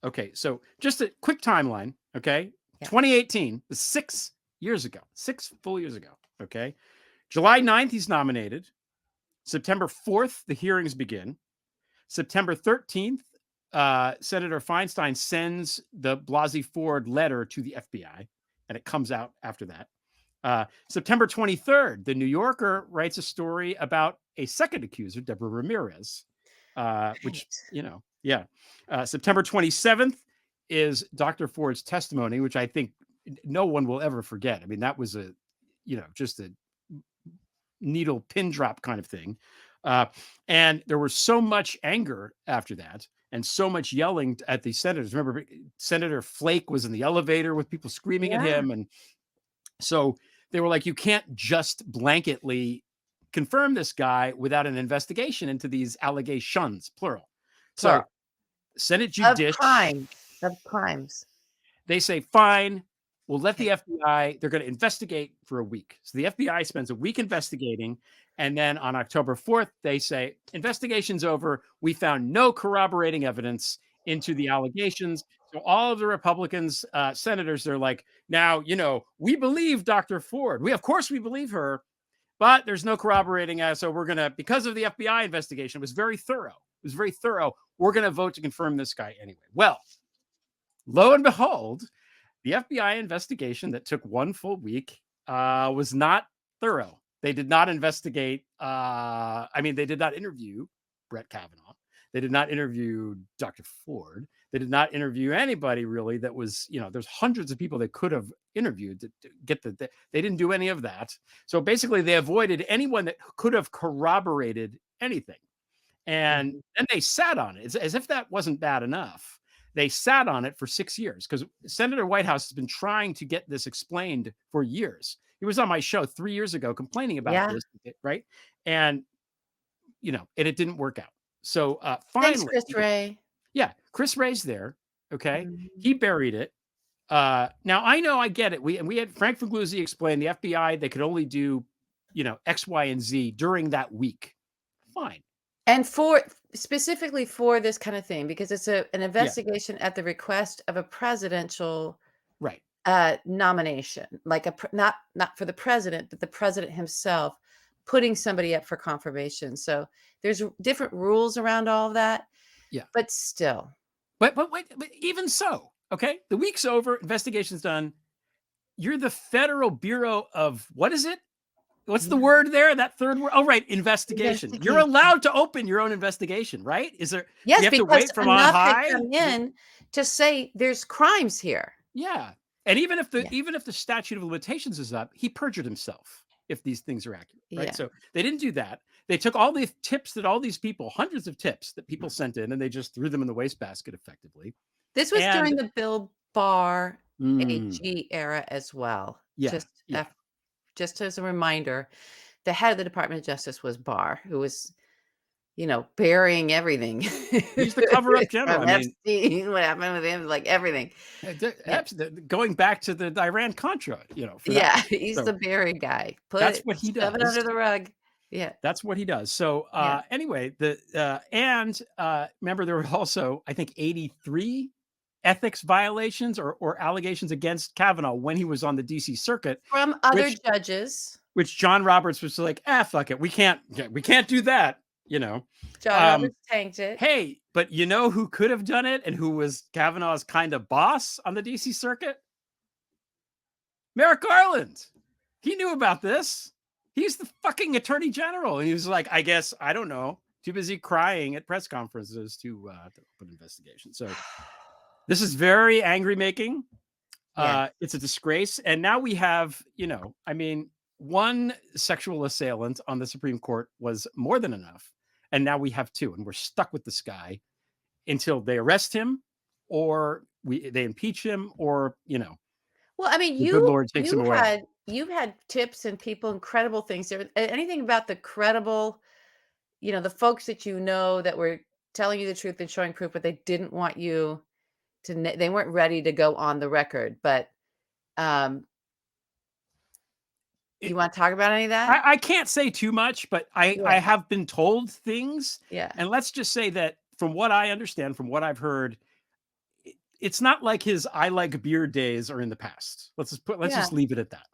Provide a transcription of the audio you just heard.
Okay, so just a quick timeline. Okay, Yeah. 2018, 6 years ago, 6 full years ago. Okay, July 9th, he's nominated. September 4th, the hearings begin. September 13th, Senator Feinstein sends the Blasey Ford letter to the FBI, and it comes out after that. September 23rd, the New Yorker writes a story about a second accuser, Deborah Ramirez, which, yeah. September 27th is Dr. Ford's testimony, which I think no one will ever forget. I mean, that was just a needle pin drop kind of thing. And there was so much anger after that and so much yelling at the senators. Remember, Senator Flake was in the elevator with people screaming at him. And so they were like, you can't just blanketly confirm this guy without an investigation into these allegations, plural. So Senate Judish of crimes. They say, fine, we'll let the FBI, they're going to investigate for a week. So the FBI spends a week investigating. And then on October 4th, they say, investigation's over. We found no corroborating evidence into the allegations. So all of the Republicans, senators, they're like, now, we believe Dr. Ford. Of course we believe her, but there's no corroborating us. So we're going to, because of the FBI investigation, it was very thorough. We're going to vote to confirm this guy anyway. Well, lo and behold, the FBI investigation that took one full week was not thorough. They did not investigate. They did not interview Brett Kavanaugh. They did not interview Dr. Ford. They did not interview anybody really that was, there's hundreds of people they could have interviewed to get they didn't do any of that. So basically they avoided anyone that could have corroborated anything. And then they sat on it. It's as if that wasn't bad enough. They sat on it for 6 years because Senator Whitehouse has been trying to get this explained for years. He was on my show 3 years ago complaining about this, right? And, it didn't work out. So finally. Thanks, Chris Wray. Yeah, Chris Wray's there, okay? He buried it. Now, I get it. We had Frank Figluzzi explain the FBI, they could only do, X, Y, and Z during that week. Fine. And specifically for this kind of thing, because it's an investigation at the request of a presidential nomination, like not for the president, but the president himself putting somebody up for confirmation. So there's different rules around all of that. Yeah, but still. But even so, okay, the week's over, investigation's done. You're the Federal Bureau of what is it? What's the word there? That third word? Oh, right. Investigation. You're allowed to open your own investigation, right? Is there? Yes, you have because to wait from on high come in to say there's crimes here. Yeah, and even if the statute of limitations is up, he perjured himself if these things are accurate, right? Yeah. So they didn't do that. They took all the tips that all these people, hundreds of tips that people sent in, and they just threw them in the wastebasket effectively. This was during the Bill Barr AG era as well. Yeah. Just as a reminder, the head of the Department of Justice was Barr, who was, burying everything. He's the cover-up general. Epstein, what happened with him, like everything. Going back to the Iran-Contra, he's the bury guy. That's what he does. Shove it under the rug. Yeah, that's what he does. So anyway, remember there were also, I think, 83 ethics violations or allegations against Kavanaugh when he was on the DC circuit from other judges, which John Roberts was like, fuck it. We can't do that. John Roberts tanked it. Hey, but who could have done it and who was Kavanaugh's kind of boss on the DC circuit? Merrick Garland. He knew about this. He's the fucking attorney general. And he was like, I guess, I don't know, too busy crying at press conferences to open investigation. So this is very angry making. It's a disgrace. And now we have, one sexual assailant on the Supreme Court was more than enough. And now we have two, and we're stuck with this guy until they arrest him or they impeach him or, Well, I mean, you've had tips and people, incredible things. There anything about the credible, the folks that that were telling you the truth and showing proof, but they didn't want you to. They weren't ready to go on the record. But you want to talk about any of that? I can't say too much, but I have been told things. Yeah, and let's just say that from what I understand, from what I've heard, it's not like his I like beer days are in the past. Let's Yeah. just leave it at that.